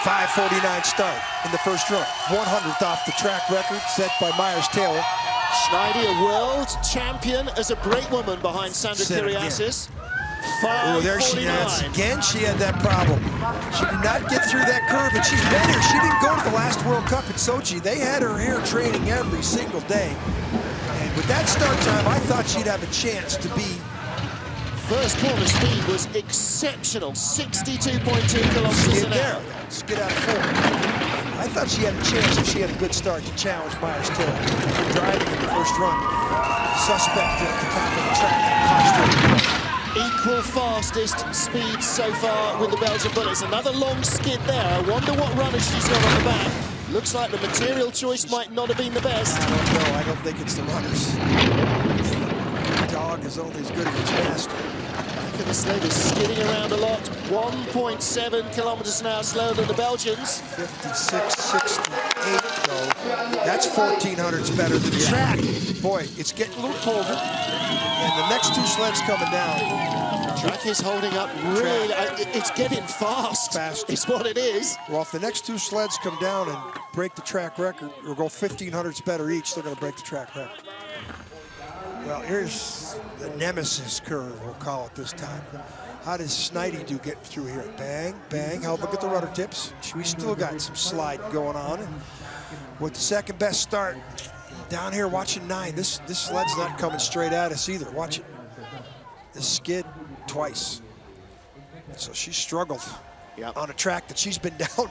5:49 start in the first run. 100th off the track record set by Myers-Taylor. Schneider, a world champion as a brakewoman behind Sandra Said it Kyriasis. Oh, there she is. 5:49. Again, she had that problem. She did not get through that curve, and she's been here. She didn't go to the last World Cup in Sochi. They had her here training every single day. And with that start time, I thought she'd have a chance to be. First corner speed was exceptional, 62.2 kilometers an hour. Skid out of 4. I thought she had a chance if she had a good start to challenge Myers-Taylor. Driving in the first run. Suspect at the top of the track. Equal fastest speed so far with the Belgian bullets. Another long skid there. I wonder what runners she's got on the back. Looks like the material choice might not have been the best. I don't know. I don't think it's the runners. The dog is only as good as its master. Look at the sled is skidding around a lot. 1.7 kilometers an hour slower than the Belgians. 56.68 though. That's 1400s better than the track. Boy, it's getting a little colder. And the next two sleds coming down. Track is holding up really. It's getting fast. It's what it is. Well, if the next two sleds come down and break the track record, or go 1500s better each, they're going to break the track record. Well, here's the nemesis curve, we'll call it this time. How does Schneidi do getting through here? Bang, bang. How look at the rudder tips. We still got some slide going on. And with the second best start down here, watching 9. This sled's not coming straight at us either. Watch it. This skid twice. So she struggled on a track that she's been down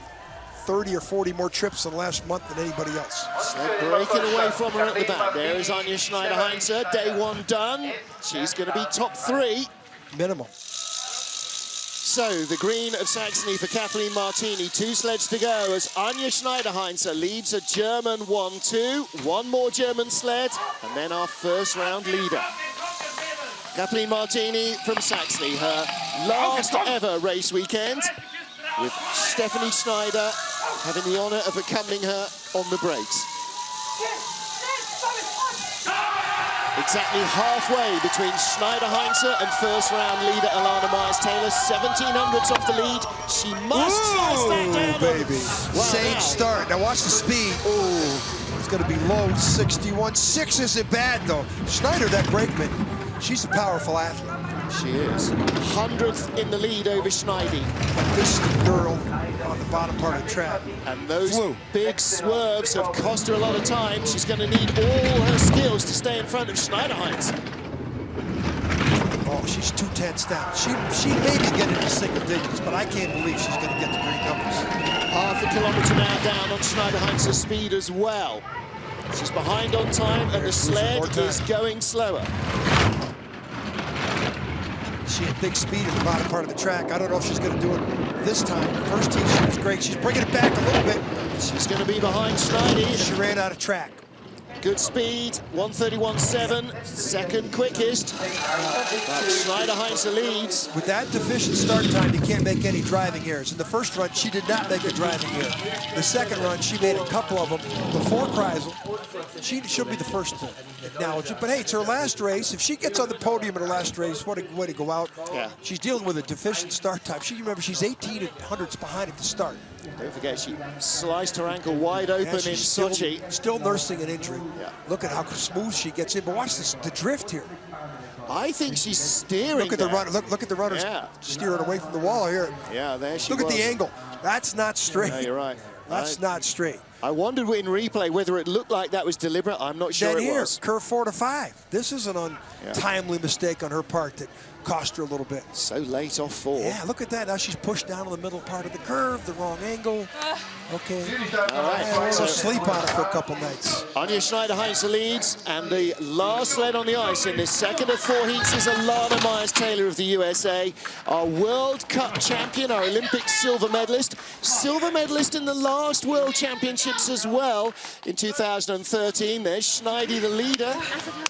30 or 40 more trips in the last month than anybody else. Sled breaking away from her at the back. There is Anja Schneider-Heinze. Day 1 done. She's going to be top 3. Minimal. So the green of Saxony for Kathleen Martini. 2 sleds to go as Anja Schneider-Heinze leads a German 1-2. One more German sled, and then our first round leader. Kathleen Martini from Saxony, her last ever race weekend, with Stephanie Schneider having the honor of accompanying her on the brakes. Exactly halfway between Schneider-Heinze and first round leader Alana Myers-Taylor. 1700s off the lead. She must slice that down. Baby. Wow, Same start. Now watch the speed. Oh, it's going to be low 61. 6 isn't bad though. Schneider, that brakeman, she's a powerful athlete. She is. 100th in the lead over Schneidi. But this is the girl on the bottom part of the track. And those big swerves have cost her a lot of time. She's going to need all her skills to stay in front of Schneider-Heinze. Oh, she's 2/10 down. She may be getting to single digits, but I can't believe she's going to get the green numbers. Half a kilometer now down on Schneider-Heinze's speed as well. She's behind on time, and the sled is going slower. She had big speed at the bottom part of the track. I don't know if she's going to do it this time. The first heat, she was great. She's bringing it back a little bit. She's going to be behind Schneidi. She ran out of track. Good speed, 1:31.7, second quickest. But Schneider-Heinze leads. With that deficient start time, you can't make any driving errors. In the first run, she did not make a driving error. The second run, she made a couple of them before Kreisel. She'll be the first to acknowledge it. But hey, it's her last race. If she gets on the podium in her last race, what a way to go out. Yeah. She's dealing with a deficient start time. Remember, she's 18 hundredths behind at the start. Don't forget, she sliced her ankle wide open in Sochi. Still nursing an injury. Yeah. Look at how smooth she gets in. But watch this, the drift here. I think she's steering. Look at the run. Look at the runners steering away from the wall here. Yeah, there she Look at the angle. That's not straight. No, you're right. That's not straight. I wondered in replay whether it looked like that was deliberate. I'm not sure then it here, was. curve 4 to 5. This is an untimely mistake on her part that cost her a little bit. So late off 4. Yeah, look at that. Now she's pushed down in the middle part of the curve, the wrong angle. Okay. All right. So sleep on it for a couple nights. Anja Schneider-Heinze leads, and the last sled on the ice in this second of 4 heats is Alana Myers-Taylor of the USA, our World Cup champion, our Olympic silver medalist in the last World Championships as well in 2013. There's Schneidi, the leader,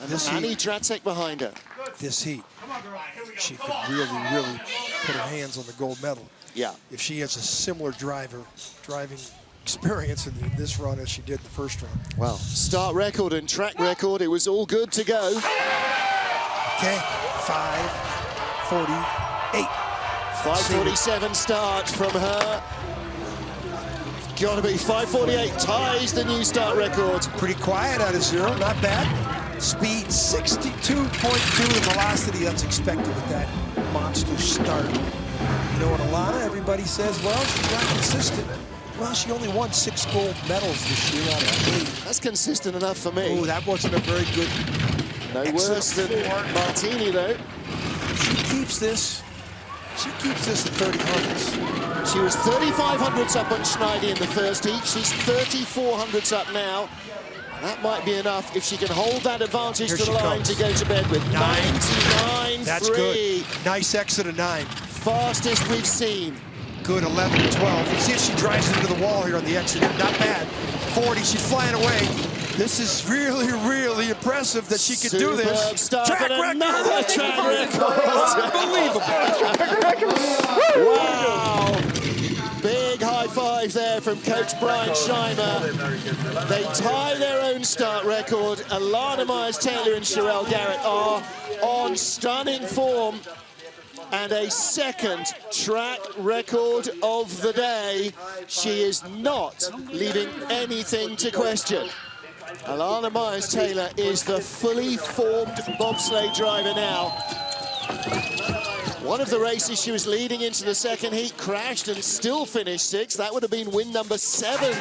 and Annie Dratzek behind her. This heat, she could really put her hands on the gold medal. Yeah. If she has a similar driving experience in this run as she did in the first run. Well, start record and track record, it was all good to go. Okay, 5:48. 5:47 start from her. Gotta be 5:48, ties the new start record. Pretty quiet out of 0, not bad. Speed 62.2, the velocity that's expected with that monster start. You know what, Alana, everybody says, well, she's not consistent. Well, she only won 6 gold medals this year out of 8. That's consistent enough for me. Oh, that wasn't a very good. No worse than Martini, though. She keeps this at 3000s. She was 3500s up on Schneidi in the first heat. She's 3400s up now. That might be enough if she can hold that advantage to the line to go to bed with. 99.3. That's good. Nice exit of 9. Fastest we've seen. Good, 11 12. You see if she drives into the wall here on the exit. Not bad. 40, she's flying away. This is really impressive that she could do this. Stuff Track and record! another track record. Unbelievable. Wow. Big high five there from Coach Brian Scheimer. They tie their own start record. Alana Myers-Taylor and Cherelle Garrett are on stunning form. And a second track record of the day. She is not leaving anything to question. Alana Myers-Taylor is the fully formed bobsleigh driver now. One of the races she was leading into the second heat, crashed and still finished 6th. That would have been win number 7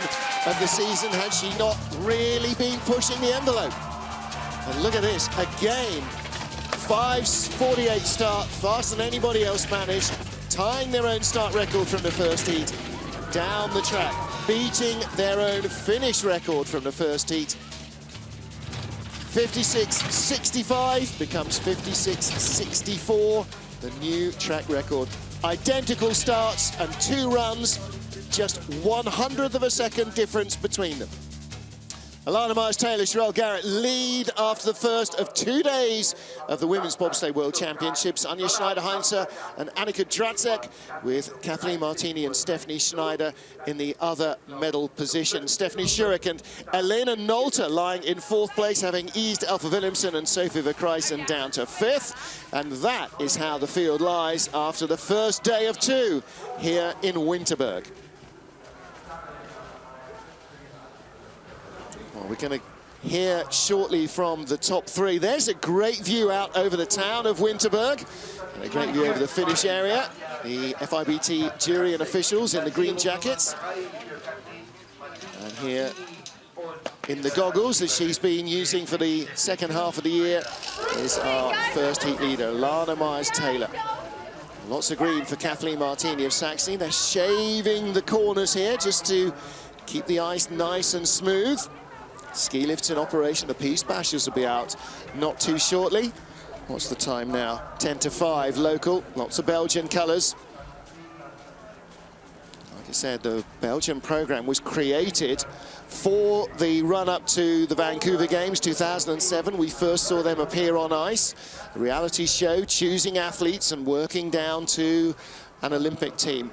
of the season had she not really been pushing the envelope. And look at this, again, 5:48 start, faster than anybody else managed, tying their own start record from the first heat down the track, beating their own finish record from the first heat. 56.65 becomes 56.64, the new track record. Identical starts and 2 runs, just 1/100th of a second difference between them. Alana Myers-Taylor, Cherelle Garrett lead after the first of 2 days of the Women's Bobsleigh World Championships. Anja Schneider-Heinze and Annika Dratzek with Kathleen Martini and Stephanie Schneider in the other medal position. Stephanie Schurig and Elena Nolte lying in 4th place, having eased Alpha Williamson and Sophie Verkreisen down to 5th. And that is how the field lies after the first day of 2 here in Winterberg. Well, we're going to hear shortly from the top 3. There's a great view out over the town of Winterberg, and a great view over the finish area. The FIBT jury and officials in the green jackets. And here in the goggles that she's been using for the second half of the year is our first heat leader, Alana Myers-Taylor. Lots of green for Kathleen Martini of Saxony. They're shaving the corners here just to keep the ice nice and smooth. Ski lifts in operation. The Peace Bashers will be out not too shortly. What's the time now? 10 to 5 local. Lots of Belgian colours. I said, the Belgian program was created for the run-up to the Vancouver Games 2007. We first saw them appear on ice. A reality show choosing athletes and working down to an Olympic team.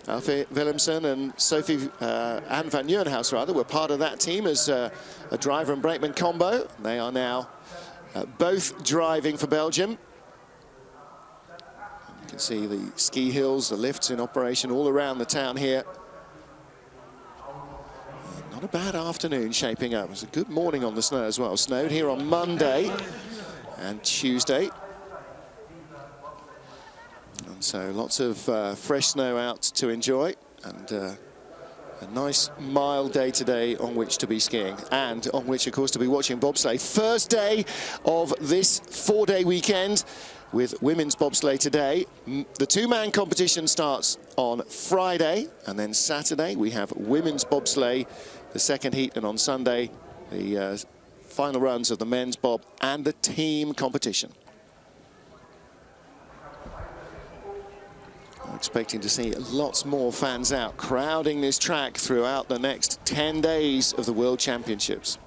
Alfie Willemsen and Sophie Anne van Nieuwenhuis, rather, were part of that team as a driver and brakeman combo. They are now both driving for Belgium. You can see the ski hills, the lifts in operation all around the town here. Not a bad afternoon shaping up. It was a good morning on the snow as well. Snowed here on Monday and Tuesday. And so lots of fresh snow out to enjoy, and a nice mild day today on which to be skiing, and on which, of course, to be watching bobsleigh. First day of this four-day weekend with women's bobsleigh today. The two-man competition starts on Friday, and then Saturday we have women's bobsleigh, the second heat, and on Sunday the final runs of the men's bob and the team competition. I'm expecting to see lots more fans out crowding this track throughout the next 10 days of the World Championships.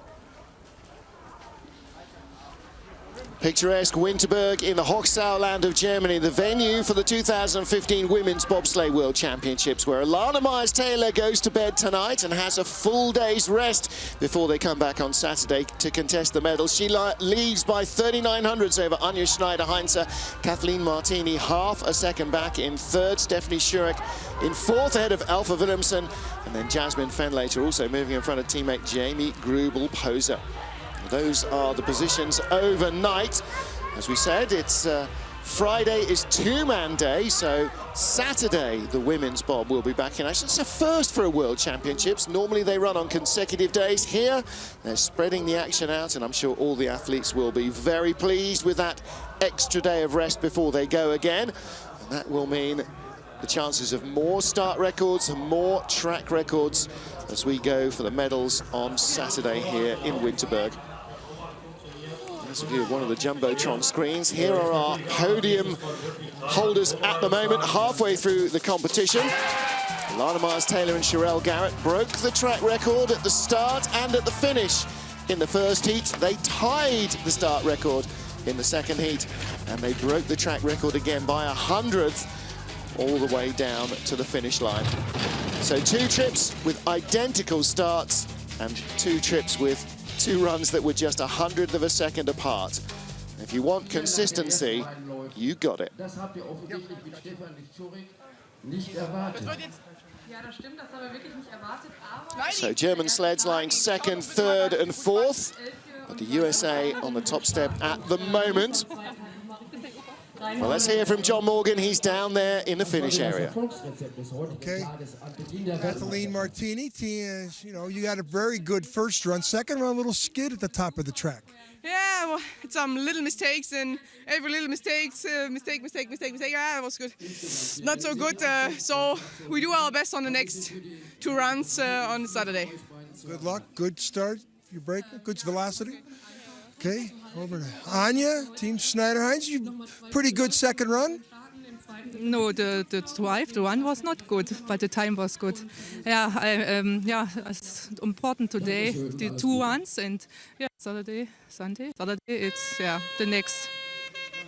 Picturesque Winterberg in the Hochsau land of Germany, the venue for the 2015 Women's Bobsleigh World Championships, where Alana Myers-Taylor goes to bed tonight and has a full day's rest before they come back on Saturday to contest the medals. She leads by 39 hundredths over Anja Schneider-Heinze. Kathleen Martini half a second back in third. Stephanie Schurig in fourth ahead of Alpha Willemsen. And then Jasmine Fenlater also moving in front of teammate Jamie Grubel-Poser. Those are the positions overnight. As we said, it's Friday is two-man day, so Saturday the women's bob will be back in action. It's a first for a World Championships. Normally they run on consecutive days. Here they're spreading the action out, and I'm sure all the athletes will be very pleased with that extra day of rest before they go again. And that will mean the chances of more start records and more track records as we go for the medals on Saturday here in Winterberg. That's a view of one of the Jumbotron screens. Here are our podium holders at the moment, halfway through the competition. Alana Myers-Taylor and Cherelle Garrett broke the track record at the start and at the finish in the first heat. They tied the start record in the second heat, and they broke the track record again by 100th all the way down to the finish line. So two trips with identical starts and two trips with two runs that were just 100th of a second apart. If you want consistency, you got it. So German sleds lying second, third and fourth, but the USA on the top step at the moment. Well, let's hear from John Morgan. He's down there in the finish area. Okay, Kathleen Martini, you know, you got a very good first run. Second run, a little skid at the top of the track. Yeah, well, some little mistakes, and every little mistake, mistake. Yeah, it was good. Not so good, so we do our best on the next two runs on Saturday. Good luck, good start, your break, good velocity. Okay, over to Anja, Team Schneider-Heinze. You pretty good second run. No, the drive, the run was not good, but the time was good. Yeah, it's important today, the two runs, and yeah, Saturday, it's the next.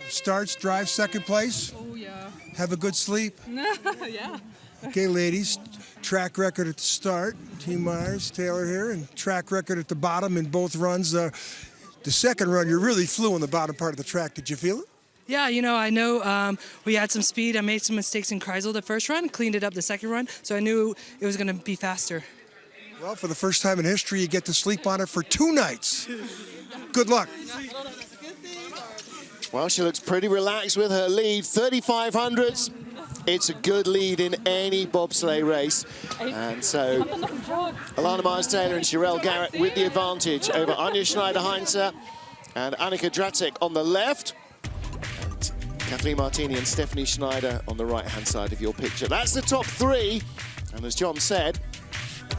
Starts, drive, second place. Oh yeah. Have a good sleep. Yeah. Okay, ladies, track record at the start. Team Myers-Taylor here, and track record at the bottom in both runs. The second run, you really flew on the bottom part of the track. Did you feel it? Yeah, you know, I know we had some speed. I made some mistakes in Kreisel the first run, cleaned it up the second run, so I knew it was going to be faster. Well, for the first time in history, you get to sleep on it for 2 nights. Good luck. Well, she looks pretty relaxed with her lead, 35 hundredths. It's a good lead in any bobsleigh race. And so Alana Myers-Taylor and Cherelle Garrett with the advantage over Anja Schneider-Heinze and Annika Dracek on the left. And Kathleen Martini and Stephanie Schneider on the right-hand side of your picture. That's the top three. And as John said,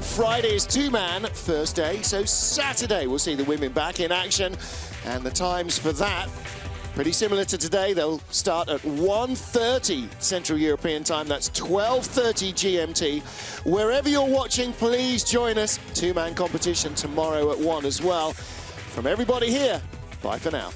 Friday is two-man first day, so Saturday we'll see the women back in action. And the times for that Pretty similar to today. They'll start at 1:30 Central European Time. That's 12:30 GMT. Wherever you're watching, please join us. Two-man competition tomorrow at 1 as well. From everybody here, bye for now.